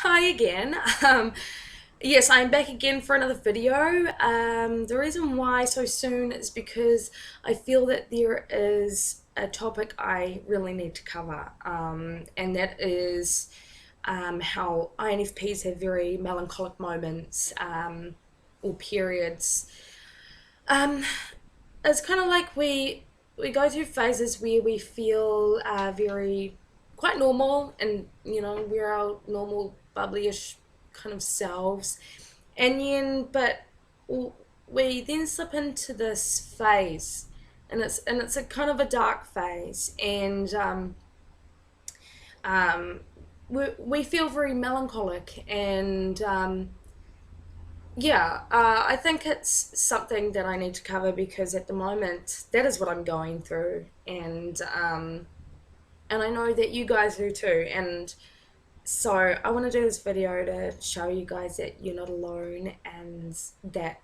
Hi again. Yes, I'm back again for another video. The reason why so soon is because I feel that there is a topic I really need to cover, and that is how INFPs have very melancholic moments or periods. Um, it's kind of like we go through phases where we feel very quite normal, and we're our normal bubblyish kind of selves, and then we then slip into this phase, and it's a kind of a dark phase, and um, we feel very melancholic, and yeah, I think it's something that I need to cover because at the moment that is what I'm going through, and I know that you guys do too. And so I want to do this video to show you guys that you're not alone and that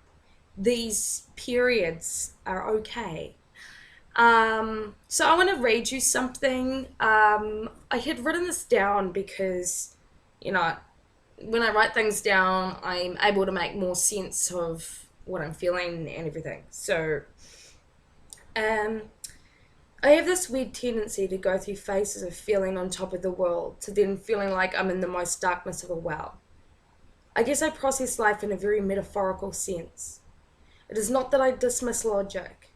these periods are okay. So I want to read you something. I had written this down because, you know, when I write things down, I'm able to make more sense of what I'm feeling and everything. So, um, I have this weird tendency to go through phases of feeling on top of the world to then feeling like I'm in the most darkness of a well. I guess I process life in a very metaphorical sense. It is not that I dismiss logic.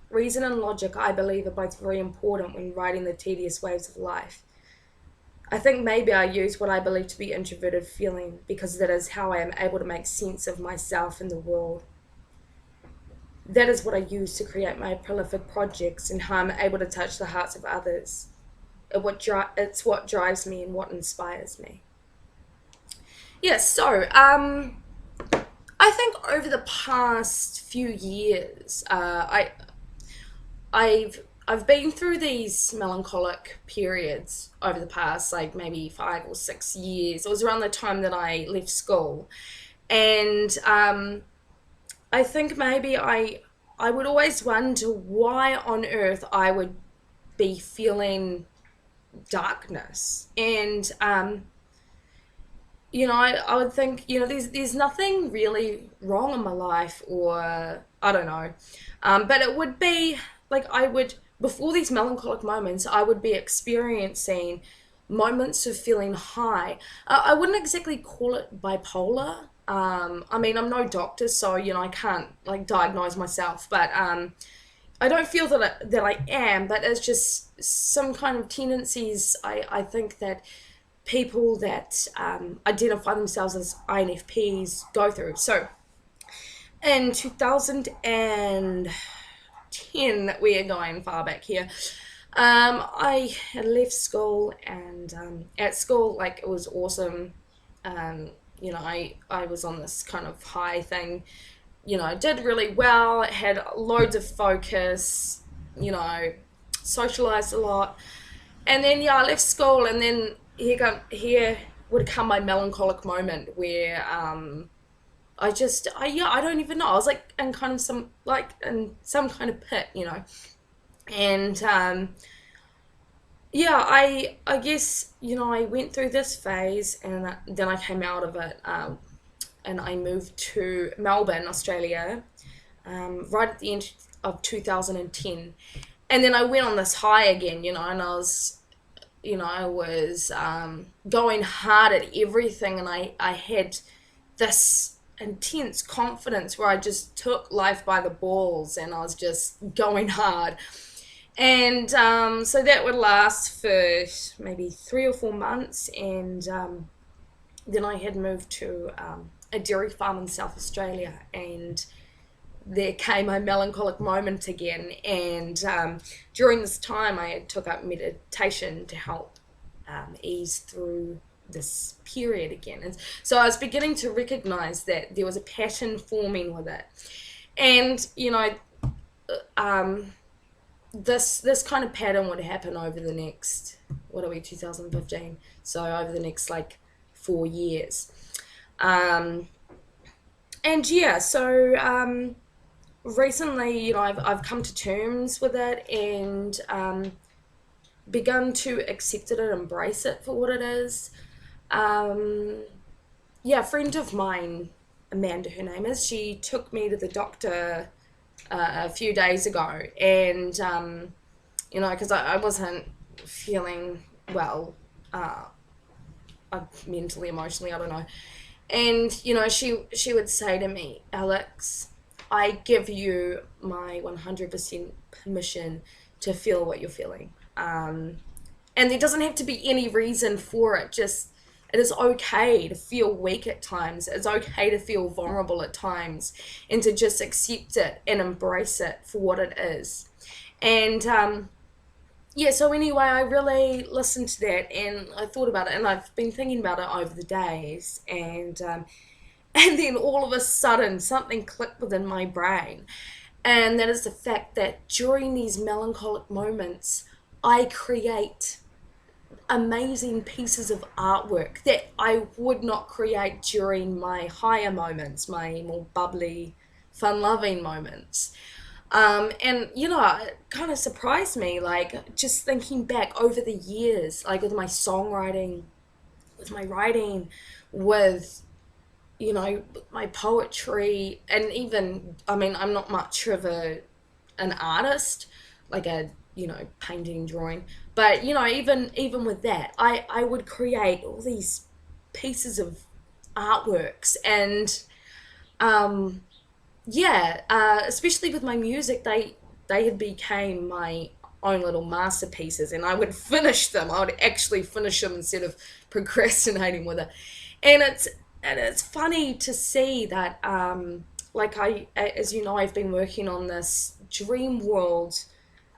Reason and logic, I believe, are both very important when riding the tedious waves of life. I think maybe I use what I believe to be introverted feeling because that is how I am able to make sense of myself and the world. That is what I use to create my prolific projects and how I'm able to touch the hearts of others. It's what drives me and what inspires me. Yes, so I think over the past few years, I've been through these melancholic periods over the past like maybe 5 or 6 years. It was around the time that I left school, and I think maybe I would always wonder why on earth I would be feeling darkness, and I would think, there's nothing really wrong in my life, or I don't know. But it would be like before these melancholic moments, I would be experiencing moments of feeling high. I wouldn't exactly call it bipolar. I mean, I'm no doctor, so, I can't like diagnose myself, but I don't feel that I am, but it's just some kind of tendencies I think that people that identify themselves as INFPs go through. So in 2010, we are going far back here. I had left school, and at school, like, it was awesome. I was on this kind of high thing. I did really well, had loads of focus, socialized a lot. And then, yeah, I left school, and then here would come my melancholic moment where I don't even know. I was like in kind of some kind of pit, and yeah, I guess I went through this phase, and then I came out of it, and I moved to Melbourne, Australia, right at the end of 2010, and then I went on this high again, and I was going hard at everything, and I had this intense confidence where I just took life by the balls, and I was just going hard. And so that would last for maybe 3 or 4 months, and then I had moved to a dairy farm in South Australia, and there came a melancholic moment again. And during this time, I took up meditation to help ease through this period again. And so I was beginning to recognize that there was a pattern forming with it. And, um, this kind of pattern would happen over the next, what are we, 2015? So over the next like 4 years. Um, and yeah, so recently, I've come to terms with it, and begun to accept it and embrace it for what it is. Um, yeah, a friend of mine, Amanda, her name is, she took me to the doctor a few days ago, and because I wasn't feeling well, uh, mentally, emotionally, I don't know. And she would say to me, Alex, I give you my 100% permission to feel what you're feeling. And there doesn't have to be any reason for it. Just it is okay to feel weak at times. It's okay to feel vulnerable at times, and to just accept it and embrace it for what it is. And yeah, so anyway, I really listened to that and I thought about it, and I've been thinking about it over the days, and then all of a sudden something clicked within my brain, and that is the fact that during these melancholic moments, I create amazing pieces of artwork that I would not create during my higher moments, my more bubbly, fun loving moments. And it kind of surprised me, like just thinking back over the years, like with my songwriting, with my writing, with my poetry, and even, I mean, I'm not much of an artist, like a painting, drawing, but even with that, I would create all these pieces of artworks, and um yeah, especially with my music, they had became my own little masterpieces, and I would finish them. I would actually finish them instead of procrastinating with it. And it's funny to see that, like as you know, I've been working on this Dream World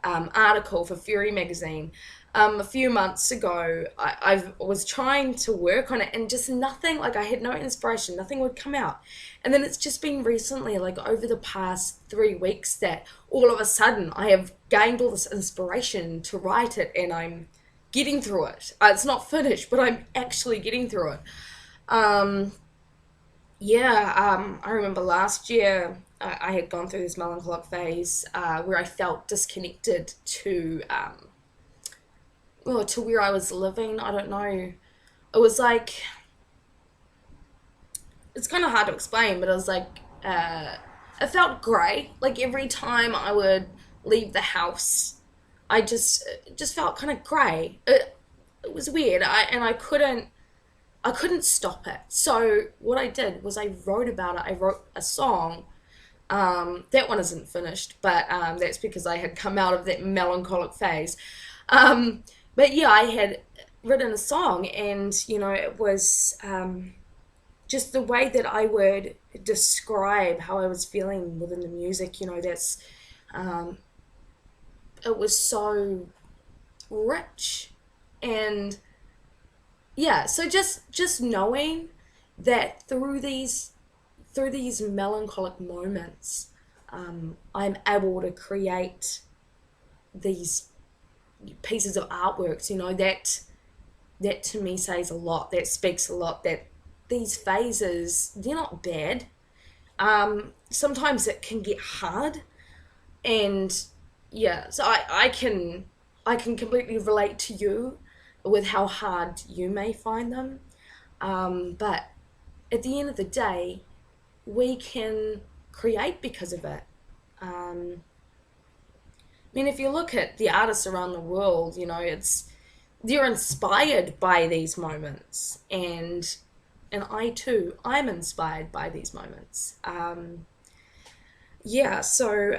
article for Fury magazine. A few months ago, I was trying to work on it, and just nothing, like I had no inspiration, nothing would come out. And then it's just been recently, like over the past 3 weeks, that all of a sudden I have gained all this inspiration to write it, and I'm getting through it. It's not finished, but I'm actually getting through it. Um, yeah, I remember last year I had gone through this melancholic phase where I felt disconnected to where I was living. I don't know. It was like, it's kind of hard to explain, but it was like, it felt grey. Like every time I would leave the house, it just felt kind of grey. It was weird. I couldn't stop it. So what I did was I wrote about it. I wrote a song. That one isn't finished, but that's because I had come out of that melancholic phase. But yeah, I had written a song, and it was just the way that I would describe how I was feeling within the music. That's um, it was so rich, and yeah. So just knowing that through these melancholic moments, I'm able to create these pieces of artworks. That to me says a lot. That speaks a lot. That these phases, they're not bad. Sometimes it can get hard, and yeah, so I can completely relate to you with how hard you may find them. But at the end of the day, we can create because of it. I mean, if you look at the artists around the world, it's they're inspired by these moments, and I too, I'm inspired by these moments. Yeah, so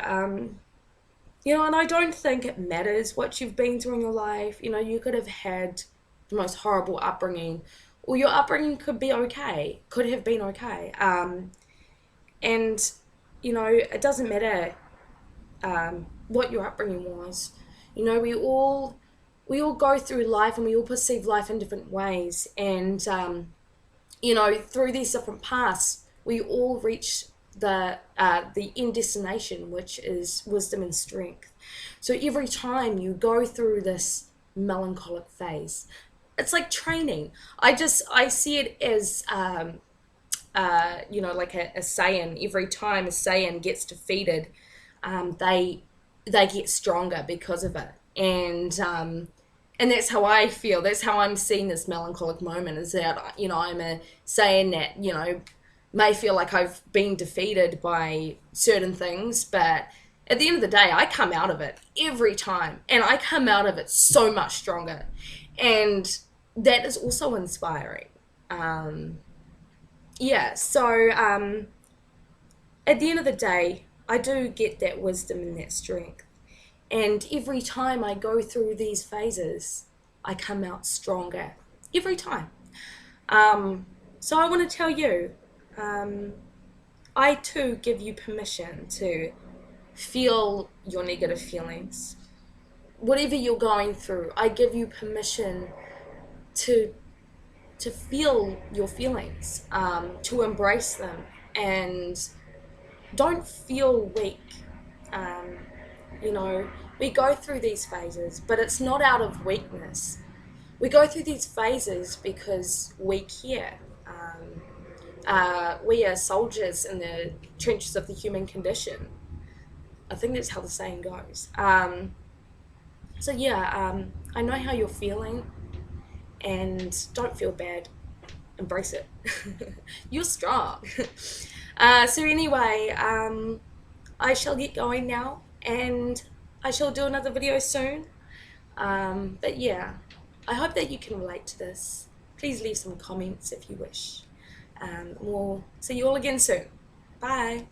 and I don't think it matters what you've been through in your life. You could have had the most horrible upbringing, or your upbringing could be okay, could have been okay. And it doesn't matter what your upbringing was. We all go through life, and we all perceive life in different ways, and through these different paths, we all reach the end destination, which is wisdom and strength. So every time you go through this melancholic phase, it's like training. I see it as like a Saiyan. Every time a Saiyan gets defeated, they get stronger because of it. And And that's how I feel. That's how I'm seeing this melancholic moment. Is that I'm saying that may feel like I've been defeated by certain things, but at the end of the day, I come out of it every time, and I come out of it so much stronger, and that is also inspiring. Um, yeah. So at the end of the day, I do get that wisdom and that strength. And every time I go through these phases, I come out stronger. Every time. Um, so I want to tell you, um, I too give you permission to feel your negative feelings. Whatever you're going through, I give you permission to to feel your feelings, to embrace them, and don't feel weak. Um, you know, we go through these phases, but it's not out of weakness. We go through these phases because we care. We are soldiers in the trenches of the human condition. I think that's how the saying goes. So yeah, I know how you're feeling, and don't feel bad. Embrace it. You're strong. So anyway, I shall get going now, and I shall do another video soon. But yeah, I hope that you can relate to this. Please leave some comments if you wish. We'll see you all again soon. Bye.